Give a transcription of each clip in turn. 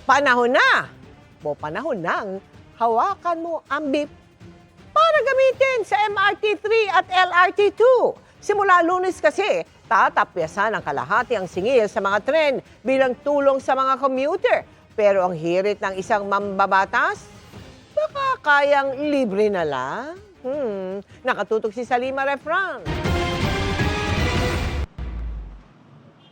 Panahon na! Panahon nang hawakan mo ang beep para gamitin sa MRT3 at LRT2. Simula Lunes kasi, tatapyasan ng kalahati ang singil sa mga tren bilang tulong sa mga commuter. Pero ang hirit ng isang mambabatas, baka kayang libre na lang. Nakatutok si Salima Refran.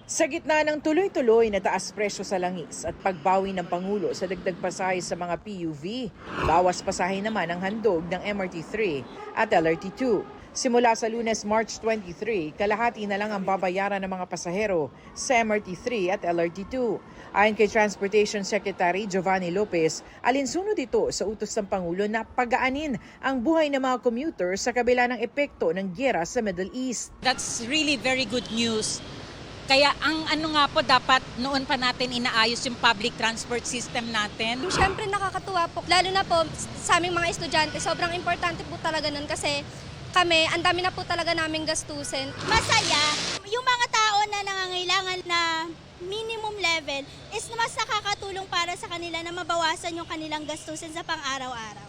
Sa gitna ng tuloy-tuloy na taas presyo sa langis at pagbawi ng Pangulo sa dagdag pasahe sa mga PUV, bawas pasahe naman ang handog ng MRT3 at LRT2. Simula sa Lunes, March 23, kalahati na lang ang babayaran ng mga pasahero sa MRT3 at LRT2. Ayon kay Transportation Secretary Giovanni Lopez, alinsunod ito sa utos ng Pangulo na pagaanin ang buhay ng mga commuter sa kabila ng epekto ng giyera sa Middle East. That's really very good news. Kaya ang nga po dapat noon pa natin inaayos yung public transport system natin. Siyempre nakakatuwa po, lalo na po sa aming mga estudyante, sobrang importante po talaga nun kasi kami, ang dami na po talaga naming gastusin. Masaya, yung mga tao na nangangailangan na minimum level is mas nakakatulong para sa kanila na mabawasan yung kanilang gastusin sa pang-araw-araw.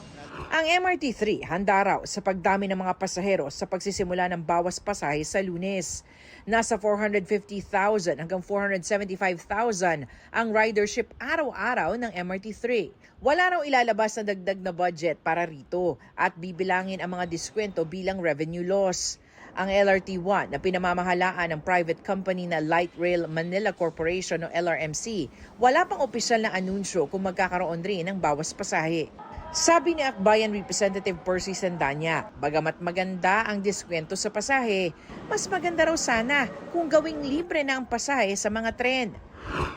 Ang MRT3 handa raw sa pagdami ng mga pasahero sa pagsisimula ng bawas pasahe sa Lunes. Nasa 450,000 hanggang 475,000 ang ridership araw-araw ng MRT3. Wala raw ilalabas na dagdag na budget para rito at bibilangin ang mga diskwento bilang revenue loss. Ang LRT1 na pinamamahalaan ng private company na Light Rail Manila Corporation o LRMC, wala pang opisyal na anunsyo kung magkakaroon rin ng bawas pasahe. Sabi ni Akbayan Representative Percy Sandanya, bagamat maganda ang diskwento sa pasahe, mas maganda raw sana kung gawing libre na ang pasahe sa mga tren.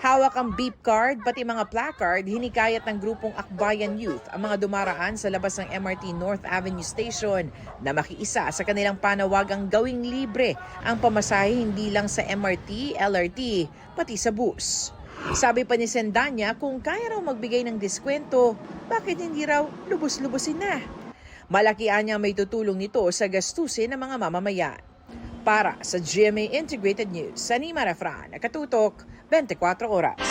Hawak ang beep card pati mga placard, hinikayat ng grupong Akbayan Youth ang mga dumaraan sa labas ng MRT North Avenue Station na makiisa sa kanilang panawagang gawing libre ang pamasahe hindi lang sa MRT, LRT, pati sa bus. Sabi pa ni Sendanya, kung kaya raw magbigay ng diskwento, bakit hindi raw lubos-lubosin na? Malaki niya may tutulong nito sa gastusin ng mga mamamayan. Para sa GMA Integrated News, Salima Refran, nakatutok 24 oras.